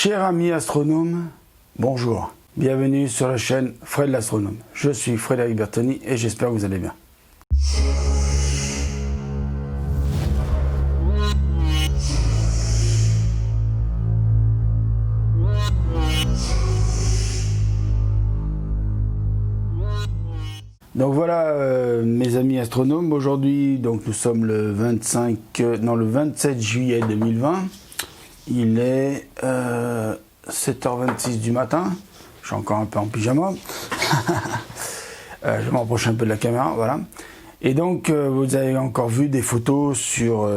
Cher ami astronome, bonjour. Bienvenue sur la chaîne Fred l'astronome. Je suis Frédéric Bertoni et j'espère que vous allez bien. Donc voilà mes amis astronomes, aujourd'hui donc nous sommes le 27 juillet 2020. Il est 7h26 du matin. Je suis encore un peu en pyjama. Je m'approche un peu de la caméra, voilà. Et donc vous avez encore vu des photos sur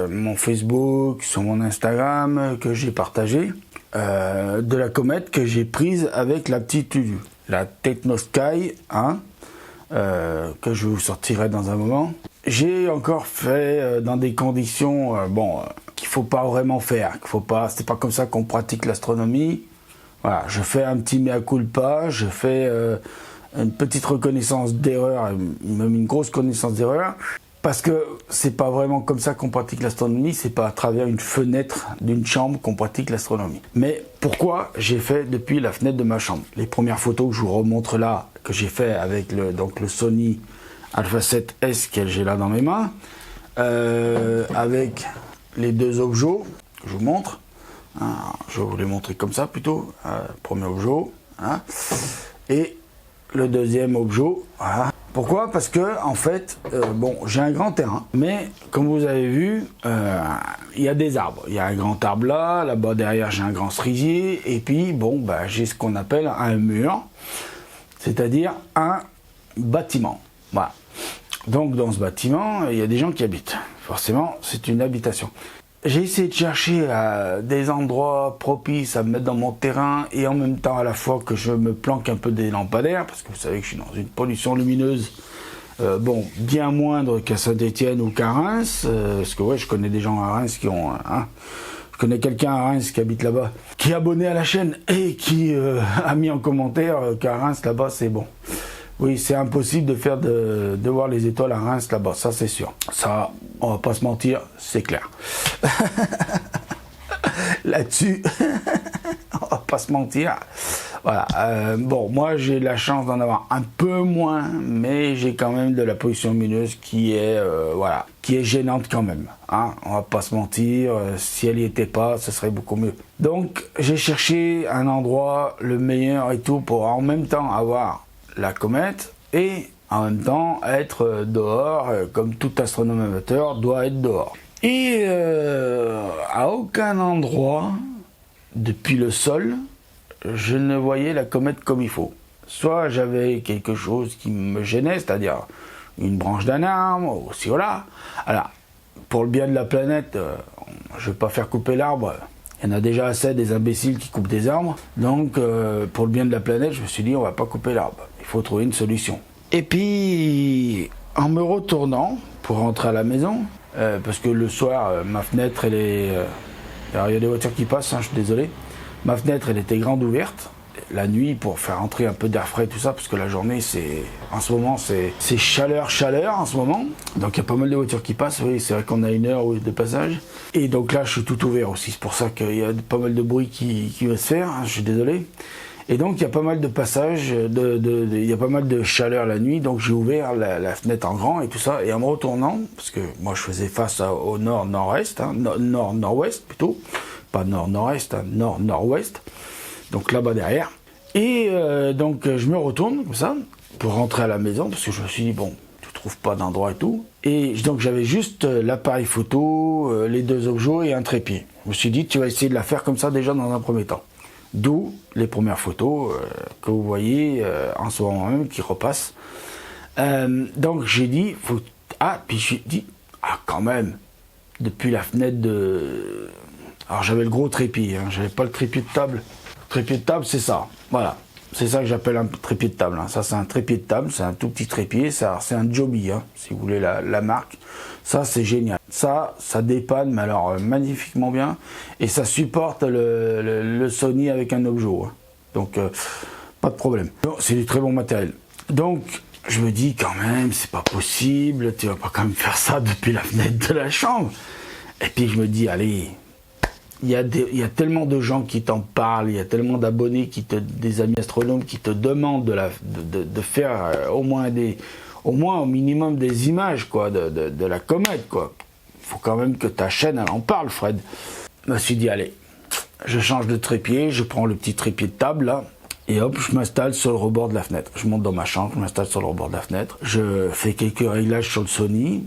mon Facebook, sur mon Instagram que j'ai partagé de la comète que j'ai prise avec la petite Lulu, la Technosky 1, que je vous sortirai dans un moment. J'ai encore fait dans des conditions qu'il faut pas vraiment faire, c'est pas comme ça qu'on pratique l'astronomie. Voilà, je fais un petit mea culpa, je fais une petite reconnaissance d'erreur, même une grosse connaissance d'erreur, parce que c'est pas vraiment comme ça qu'on pratique l'astronomie, c'est pas à travers une fenêtre d'une chambre qu'on pratique l'astronomie. Mais pourquoi j'ai fait depuis la fenêtre de ma chambre? Les premières photos que je vous remontre là, que j'ai fait avec le Sony Alpha 7S que j'ai là dans mes mains, avec les deux objets que je vous montre. Je vais vous les montrer comme ça plutôt. Premier objet, et le deuxième objet. Voilà. Pourquoi? Parce que en fait, j'ai un grand terrain, mais comme vous avez vu, il y a des arbres. Il y a un grand arbre là-bas derrière j'ai un grand cerisier, et puis j'ai ce qu'on appelle un mur, c'est-à-dire un bâtiment. Voilà. Donc dans ce bâtiment, il y a des gens qui habitent. Forcément, c'est une habitation. J'ai essayé de chercher des endroits propices à me mettre dans mon terrain et en même temps à la fois que je me planque un peu des lampadaires, parce que vous savez que je suis dans une pollution lumineuse bien moindre qu'à Saint-Étienne ou qu'à Reims, parce que je connais des gens à Reims qui ont... je connais quelqu'un à Reims qui habite là-bas, qui est abonné à la chaîne et qui a mis en commentaire qu'à Reims là-bas c'est bon. Oui, c'est impossible de voir les étoiles à Reims là-bas, ça c'est sûr. Ça, on va pas se mentir, c'est clair. Là-dessus, on va pas se mentir. Voilà. Moi j'ai la chance d'en avoir un peu moins, mais j'ai quand même de la pollution lumineuse qui est gênante quand même. On va pas se mentir. Si elle y était pas, ce serait beaucoup mieux. Donc j'ai cherché un endroit le meilleur et tout pour en même temps avoir la comète et en même temps être dehors, comme tout astronome amateur doit être dehors. Et à aucun endroit, depuis le sol, je ne voyais la comète comme il faut. Soit j'avais quelque chose qui me gênait, c'est-à-dire une branche d'un arbre, ou si voilà. Alors, pour le bien de la planète, je ne vais pas faire couper l'arbre. Il y en a déjà assez des imbéciles qui coupent des arbres. Donc, pour le bien de la planète, je me suis dit, on va pas couper l'arbre. Il faut trouver une solution. Et puis, en me retournant pour rentrer à la maison, parce que le soir, ma fenêtre, elle est... alors, il y a des voitures qui passent, je suis désolé. Ma fenêtre, elle était grande ouverte. La nuit, pour faire entrer un peu d'air frais et tout ça, parce que la journée, en ce moment, c'est chaleur en ce moment. Donc il y a pas mal de voitures qui passent, oui, c'est vrai qu'on a une heure de passage. Et donc là, je suis tout ouvert aussi, c'est pour ça qu'il y a pas mal de bruit qui va se faire, je suis désolé. Et donc il y a pas mal de passages, il y a pas mal de chaleur la nuit, donc j'ai ouvert la fenêtre en grand et tout ça. Et en me retournant, parce que moi je faisais face au nord-nord-est, nord-nord-ouest plutôt, pas nord-nord-est, nord-nord-ouest. Donc là-bas derrière. Et donc je me retourne comme ça pour rentrer à la maison parce que je me suis dit tu trouves pas d'endroit et tout. Et donc j'avais juste l'appareil photo, les deux objets et un trépied. Je me suis dit tu vas essayer de la faire comme ça déjà dans un premier temps. D'où les premières photos que vous voyez en ce moment même qui repassent. Donc j'ai dit puis j'ai dit quand même depuis la fenêtre de... Alors j'avais le gros trépied, j'avais pas le trépied de table. Trépied de table, c'est ça. Voilà. C'est ça que j'appelle un trépied de table. Ça, c'est un trépied de table. C'est un tout petit trépied. C'est un Joby, si vous voulez la marque. Ça, c'est génial. Ça dépanne, mais alors magnifiquement bien. Et ça supporte le Sony avec un objet. Donc, pas de problème. C'est du très bon matériel. Donc, je me dis quand même, c'est pas possible. Tu vas pas quand même faire ça depuis la fenêtre de la chambre. Et puis, je me dis, allez... il y a tellement de gens qui t'en parlent, il y a tellement d'abonnés, des amis astronomes qui te demandent de faire au moins au minimum des images quoi, de la comète. Quoi. Faut quand même que ta chaîne elle en parle, Fred. Je me suis dit, allez, je change de trépied, je prends le petit trépied de table là, et hop, je m'installe sur le rebord de la fenêtre. Je monte dans ma chambre, je m'installe sur le rebord de la fenêtre, je fais quelques réglages sur le Sony,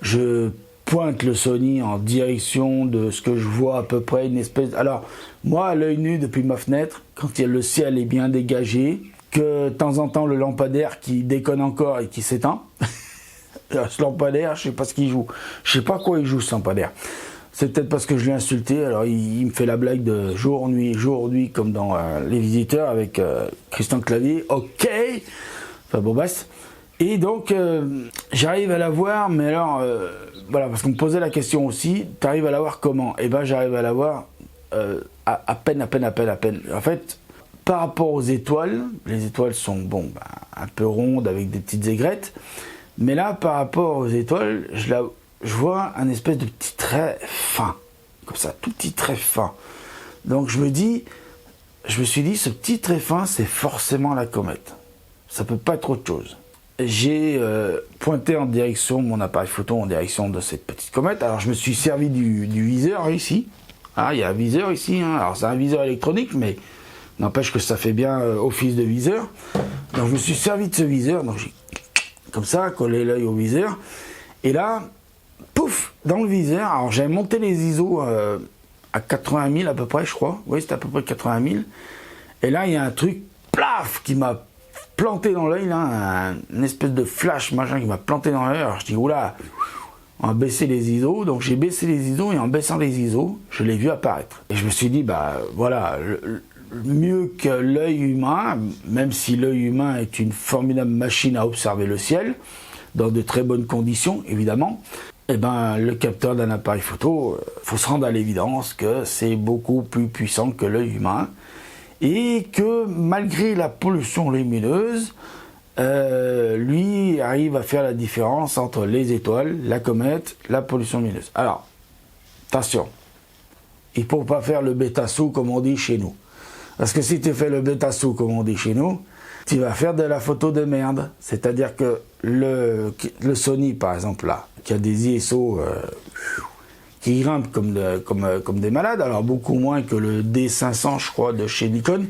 je pointe le Sony en direction de ce que je vois à peu près, une espèce... Alors, moi, à l'œil nu, depuis ma fenêtre, quand le ciel est bien dégagé, que de temps en temps, le lampadaire qui déconne encore et qui s'éteint, ce lampadaire, je sais pas ce qu'il joue. Je sais pas quoi il joue, ce lampadaire. C'est peut-être parce que je l'ai insulté, alors il me fait la blague de jour, nuit, comme dans Les Visiteurs avec Christian Clavier. Ok. Enfin bon, bref. Et donc, j'arrive à la voir, mais alors, voilà, parce qu'on me posait la question aussi, t'arrives à la voir comment? Eh ben, j'arrive à la voir à peine. En fait, par rapport aux étoiles, les étoiles sont, bon, un peu rondes avec des petites aigrettes, mais là, par rapport aux étoiles, je vois un espèce de petit trait fin, comme ça, tout petit trait fin. Donc, je me suis dit, ce petit trait fin, c'est forcément la comète. Ça peut pas être autre chose. J'ai pointé en direction mon appareil photo en direction de cette petite comète. Alors je me suis servi du viseur ici. Ah, il y a un viseur ici. Hein. Alors c'est un viseur électronique, mais n'empêche que ça fait bien office de viseur. Donc je me suis servi de ce viseur. Donc j'ai comme ça collé l'œil au viseur. Et là, pouf, dans le viseur. Alors j'avais monté les ISO à 80 000 à peu près, je crois. Oui, c'était à peu près 80 000. Et là, il y a un truc, plaf, qui m'a planté dans l'œil, là, une espèce de flash, machin, qui m'a planté dans l'œil. Alors je dis, oula, on va baisser les ISO. Donc j'ai baissé les ISO, et en baissant les ISO, je l'ai vu apparaître. Et je me suis dit, bah voilà, mieux que l'œil humain, même si l'œil humain est une formidable machine à observer le ciel, dans de très bonnes conditions, évidemment, eh ben, le capteur d'un appareil photo, faut se rendre à l'évidence que c'est beaucoup plus puissant que l'œil humain. Et que malgré la pollution lumineuse, lui arrive à faire la différence entre les étoiles, la comète, la pollution lumineuse. Alors, attention, il ne faut pas faire le bêta-sou comme on dit chez nous. Parce que si tu fais le bêta-sou comme on dit chez nous, tu vas faire de la photo de merde. C'est-à-dire que le Sony, par exemple, là, qui a des ISO... qui grimpent comme des malades, alors beaucoup moins que le D500, je crois, de chez Nikon,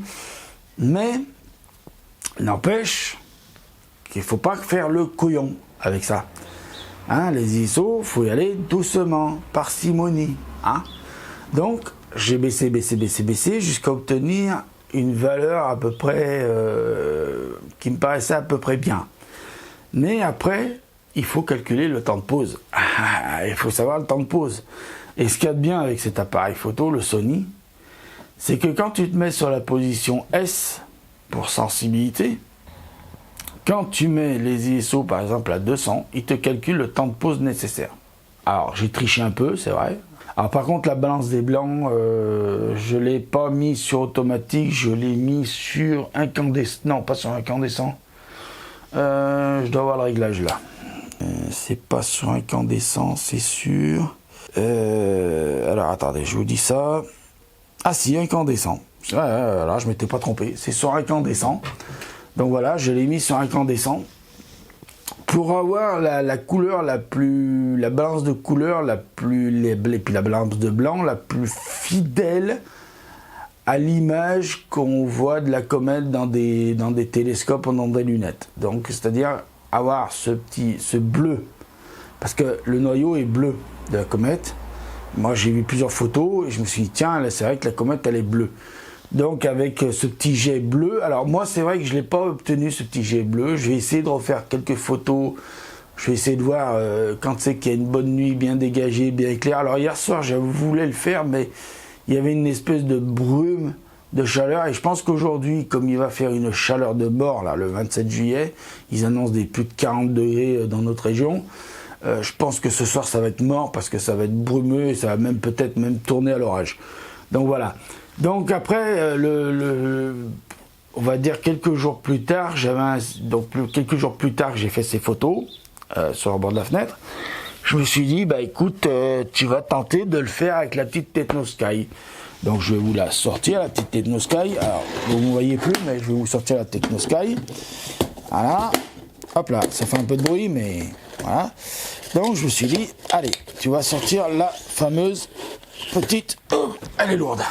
mais n'empêche qu'il ne faut pas faire le couillon avec ça. Hein, les ISO, il faut y aller doucement, parcimonie. Hein. Donc, j'ai baissé jusqu'à obtenir une valeur à peu près qui me paraissait à peu près bien. Mais après, il faut calculer le temps de pause. Il faut savoir le temps de pause. Et ce qu'il y a de bien avec cet appareil photo, le Sony, c'est que quand tu te mets sur la position S pour sensibilité, quand tu mets les ISO par exemple à 200, il te calcule le temps de pause nécessaire. Alors j'ai triché un peu, c'est vrai. Alors par contre la balance des blancs, je ne l'ai pas mis sur automatique, je l'ai mis sur incandescent. Non, pas sur incandescent. Je dois avoir le réglage là. C'est pas sur incandescent, c'est sûr. Alors attendez, je vous dis ça. Ah si, incandescent. Là, je m'étais pas trompé. C'est sur incandescent. Donc voilà, je l'ai mis sur incandescent pour avoir la couleur la balance de couleur et puis la balance de blanc la plus fidèle à l'image qu'on voit de la comète dans des télescopes ou dans des lunettes. Donc c'est-à-dire avoir ce bleu, parce que le noyau est bleu de la comète. Moi j'ai vu plusieurs photos et je me suis dit tiens, là c'est vrai que la comète elle est bleue. Donc avec ce petit jet bleu, alors moi c'est vrai que je l'ai pas obtenu ce petit jet bleu. Je vais essayer de refaire quelques photos. Je vais essayer de voir quand c'est qu'il y a une bonne nuit bien dégagée, bien éclairée. Alors hier soir je voulais le faire, mais il y avait une espèce de brume, de chaleur, et je pense qu'aujourd'hui, comme il va faire une chaleur de mort, là, le 27 juillet, ils annoncent des plus de 40 degrés dans notre région, je pense que ce soir ça va être mort, parce que ça va être brumeux, et ça va même peut-être même tourner à l'orage. Donc voilà. Donc après, on va dire quelques jours plus tard, j'ai fait ces photos sur le bord de la fenêtre. je me suis dit, bah écoute, tu vas tenter de le faire avec la petite Technosky. Donc je vais vous la sortir, la petite Technosky. Alors, vous ne voyez plus, mais je vais vous sortir la Technosky. Voilà. Hop là, ça fait un peu de bruit, mais voilà. Donc je me suis dit, allez, tu vas sortir la fameuse petite... Oh, elle est lourde.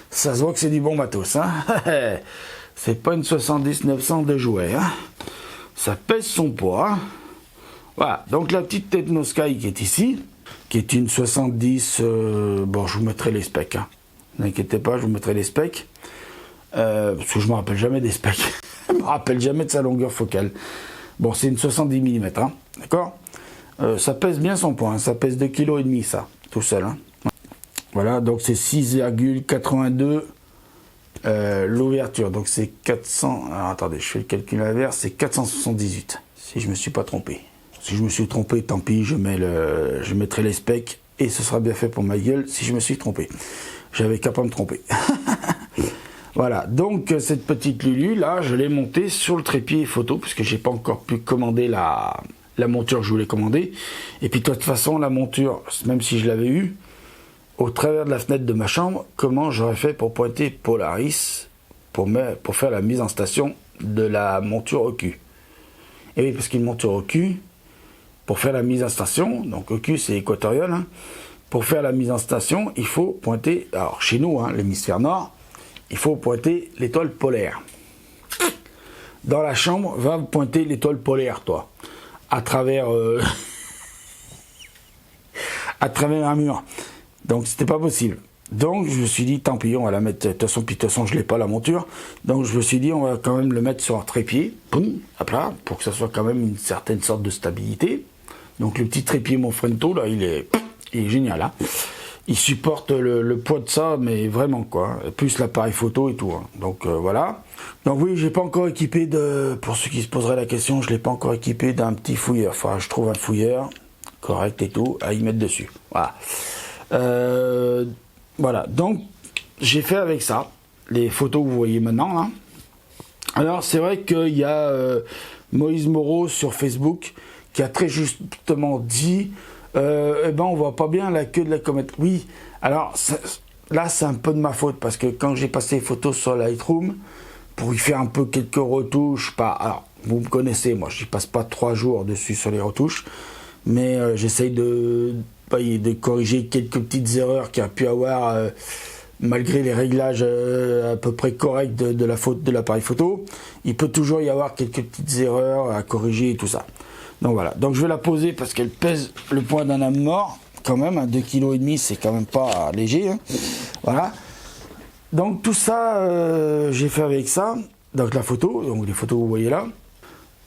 Ça se voit que c'est du bon matos. Hein. C'est pas une 70-900 de jouet. Hein. Ça pèse son poids. Hein. Voilà, donc la petite Technosky qui est ici, qui est une 70... bon, je vous mettrai les specs. Hein. N'inquiétez pas, je vous mettrai les specs. Parce que je ne me rappelle jamais des specs. Je ne me rappelle jamais de sa longueur focale. Bon, c'est une 70 mm, hein, d'accord. Ça pèse bien son poids, hein, ça pèse 2,5 kg ça, tout seul. Hein. Voilà, donc c'est 6,82 l'ouverture, donc c'est 400... Alors attendez, je fais le calcul inverse, c'est 478, si je ne me suis pas trompé. Si je me suis trompé, tant pis, je mettrai les specs et ce sera bien fait pour ma gueule si je me suis trompé. J'avais qu'à pas me tromper. Voilà, donc cette petite Lulu, là, je l'ai montée sur le trépied photo, parce que j'ai pas encore pu commander la monture que je voulais commander. Et puis de toute façon, la monture, même si je l'avais eue, au travers de la fenêtre de ma chambre, comment j'aurais fait pour pointer Polaris, pour faire la mise en station de la monture au cul. Et oui, parce qu'une monture au cul, pour faire la mise en station, donc au cul c'est équatorial, hein, pour faire la mise en station, il faut pointer, alors chez nous, hein, l'hémisphère nord, il faut pointer l'étoile polaire. Dans la chambre, va pointer l'étoile polaire, toi. À travers à travers un mur. Donc c'était pas possible. Donc je me suis dit, tant pis, on va la mettre. De toute façon, je l'ai pas la monture. Donc je me suis dit, on va quand même le mettre sur un trépied. Boum, hop là, pour que ça soit quand même une certaine sorte de stabilité. Donc le petit trépied Monfrento, là, il est génial, hein. Il supporte le poids de ça, mais vraiment quoi. Plus l'appareil photo et tout. Hein. Donc voilà. Donc oui, j'ai pas encore équipé pour ceux qui se poseraient la question, je l'ai pas encore équipé d'un petit fouilleur. Enfin, je trouve un fouilleur correct et tout à y mettre dessus. Voilà. Voilà. Donc j'ai fait avec ça les photos que vous voyez maintenant. Là. Alors c'est vrai qu'il y a Moïse Moreau sur Facebook qui a très justement dit. Eh ben on voit pas bien la queue de la comète. Oui, alors là c'est un peu de ma faute parce que quand j'ai passé les photos sur Lightroom pour y faire un peu quelques retouches, alors vous me connaissez, moi je passe pas 3 jours dessus sur les retouches, mais j'essaye de corriger quelques petites erreurs qu'il y a pu avoir malgré les réglages à peu près corrects de la faute de l'appareil photo. Il peut toujours y avoir quelques petites erreurs à corriger et tout ça. Donc voilà, donc je vais la poser parce qu'elle pèse le poids d'un homme mort, quand même, 2,5 kg, c'est quand même pas léger. Hein. Voilà. Donc tout ça, j'ai fait avec ça, donc la photo, donc les photos que vous voyez là.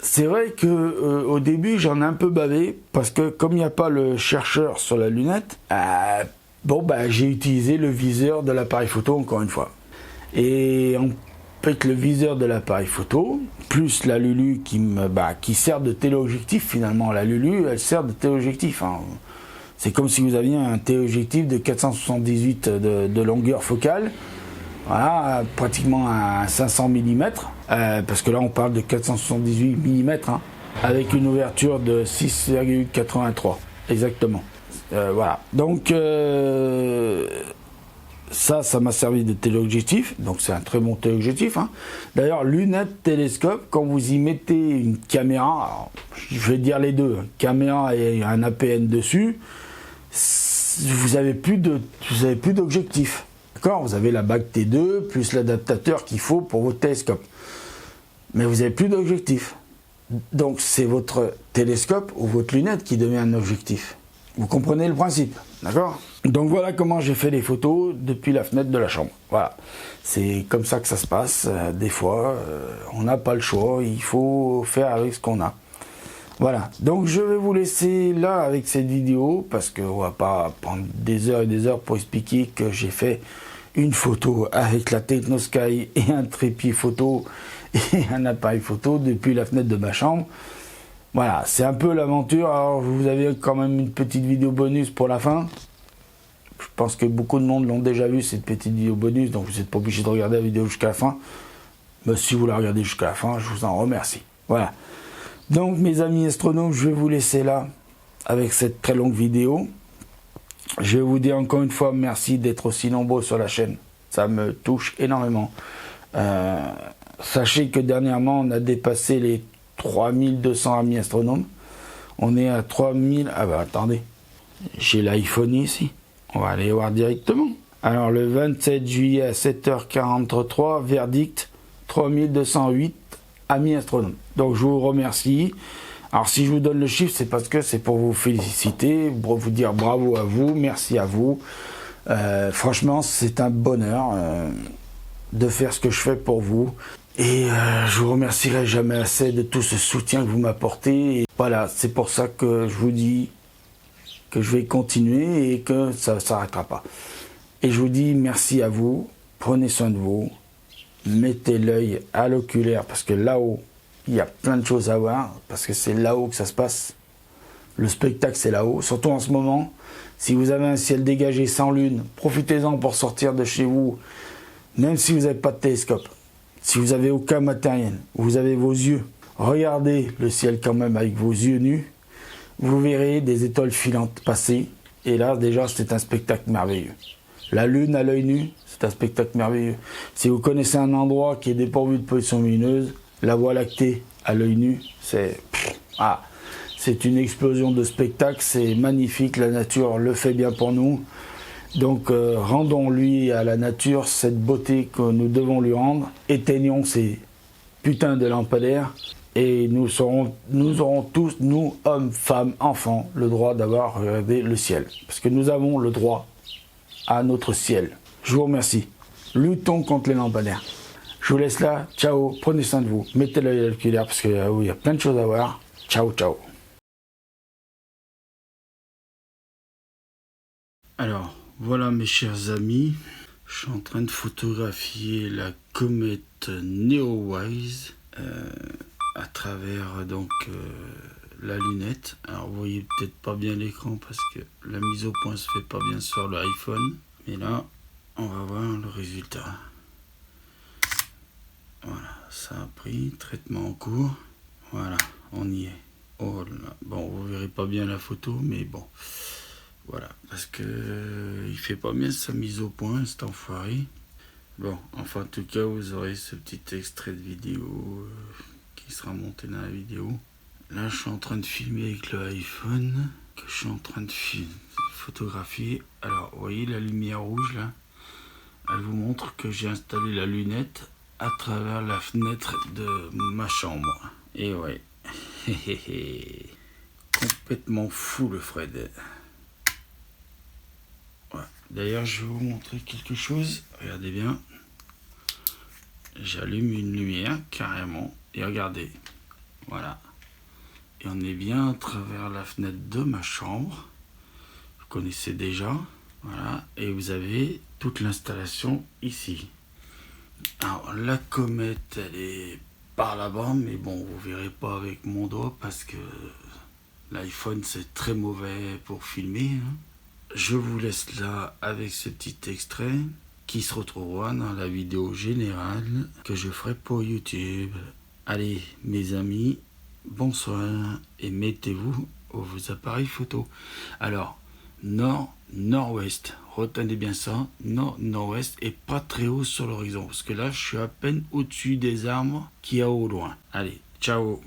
C'est vrai que au début j'en ai un peu bavé, parce que comme il n'y a pas le chercheur sur la lunette, j'ai utilisé le viseur de l'appareil photo encore une fois. Et avec le viseur de l'appareil photo, plus la Lulu qui sert de téléobjectif finalement. La Lulu, elle sert de téléobjectif. Hein. C'est comme si vous aviez un téléobjectif de 478 de longueur focale. Voilà, pratiquement à 500 mm. Parce que là, on parle de 478 mm, hein, avec une ouverture de 6,83. Exactement. Voilà. Donc... ça m'a servi de téléobjectif, donc c'est un très bon téléobjectif. Hein. D'ailleurs, lunettes, télescope, quand vous y mettez une caméra, alors, je vais dire les deux, caméra et un APN dessus, vous avez plus d'objectif. D'accord ? Vous avez la bague T2 plus l'adaptateur qu'il faut pour votre télescope. Mais vous n'avez plus d'objectif. Donc c'est votre télescope ou votre lunette qui devient un objectif. Vous comprenez le principe, d'accord ? Donc voilà comment j'ai fait les photos depuis la fenêtre de la chambre. Voilà, c'est comme ça que ça se passe. Des fois, on n'a pas le choix, il faut faire avec ce qu'on a. Voilà, donc je vais vous laisser là avec cette vidéo, parce qu'on va pas prendre des heures et des heures pour expliquer que j'ai fait une photo avec la Technosky et un trépied photo et un appareil photo depuis la fenêtre de ma chambre. Voilà, c'est un peu l'aventure. Alors vous avez quand même une petite vidéo bonus pour la fin. Je pense que beaucoup de monde l'ont déjà vu, cette petite vidéo bonus, donc vous n'êtes pas obligé de regarder la vidéo jusqu'à la fin. Mais si vous la regardez jusqu'à la fin, je vous en remercie. Voilà. Donc mes amis astronomes, je vais vous laisser là avec cette très longue vidéo. Je vais vous dire encore une fois merci d'être aussi nombreux sur la chaîne. Ça me touche énormément. Sachez que dernièrement, on a dépassé les 3200 amis astronomes. On est à 3000... Ah bah attendez, j'ai l'iPhone ici. On va aller voir directement. Alors le 27 juillet à 7h43, verdict 3208 amis astronomes. Donc je vous remercie. Alors si je vous donne le chiffre, c'est parce que c'est pour vous féliciter, pour vous dire bravo à vous, merci à vous. Franchement, c'est un bonheur de faire ce que je fais pour vous. Et je vous remercierai jamais assez de tout ce soutien que vous m'apportez. Et voilà, c'est pour ça que je vous dis que je vais continuer et que ça ne s'arrêtera pas. Et je vous dis merci à vous, prenez soin de vous, mettez l'œil à l'oculaire parce que là-haut, il y a plein de choses à voir, parce que c'est là-haut que ça se passe. Le spectacle, c'est là-haut. Surtout en ce moment, si vous avez un ciel dégagé sans lune, profitez-en pour sortir de chez vous, même si vous n'avez pas de télescope. Si vous n'avez aucun matériel, vous avez vos yeux, regardez le ciel quand même avec vos yeux nus, vous verrez des étoiles filantes passer. Et là, déjà, c'est un spectacle merveilleux. La lune à l'œil nu, c'est un spectacle merveilleux. Si vous connaissez un endroit qui est dépourvu de pollution lumineuse, la Voie lactée à l'œil nu, c'est une explosion de spectacle, c'est magnifique, la nature le fait bien pour nous. Donc rendons-lui à la nature cette beauté que nous devons lui rendre, éteignons ces putains de lampadaires et nous aurons tous, nous, hommes, femmes, enfants, le droit d'avoir regardé le ciel. Parce que nous avons le droit à notre ciel. Je vous remercie. Luttons contre les lampadaires. Je vous laisse là. Ciao. Prenez soin de vous. Mettez l'œil à l'oculaire parce qu'il y a plein de choses à voir. Ciao, ciao. Alors, voilà mes chers amis. Je suis en train de photographier la comète Neowise à travers donc la lunette. Alors vous voyez peut-être pas bien l'écran parce que la mise au point se fait pas bien sur l'iPhone. Mais là, on va voir le résultat. Voilà, ça a pris, traitement en cours. Voilà, on y est. Oh là, bon, vous verrez pas bien la photo, mais bon. Voilà, parce que il fait pas bien sa mise au point, cet enfoiré. Bon, enfin en tout cas, vous aurez ce petit extrait de vidéo qui sera monté dans la vidéo. Là, je suis en train de filmer avec le iPhone, que je suis en train de photographier. Alors, vous voyez la lumière rouge là? Elle vous montre que j'ai installé la lunette à travers la fenêtre de ma chambre. Et ouais, complètement fou le Fred. Ouais. D'ailleurs, je vais vous montrer quelque chose. Regardez bien. J'allume une lumière carrément. Et regardez. Voilà. Et on est bien à travers la fenêtre de ma chambre. Vous connaissez déjà. Voilà. Et vous avez toute l'installation ici. Alors la comète, elle est par là-bas, mais bon, vous verrez pas avec mon doigt parce que l'iPhone c'est très mauvais pour filmer. Je vous laisse là avec ce petit extrait qui se retrouvera dans la vidéo générale que je ferai pour YouTube. Allez mes amis, bonsoir et mettez-vous vos appareils photo. Alors, nord-nord-ouest. Retenez bien ça, nord-nord-ouest et pas très haut sur l'horizon. Parce que là, je suis à peine au-dessus des arbres qu'il y a au loin. Allez, ciao.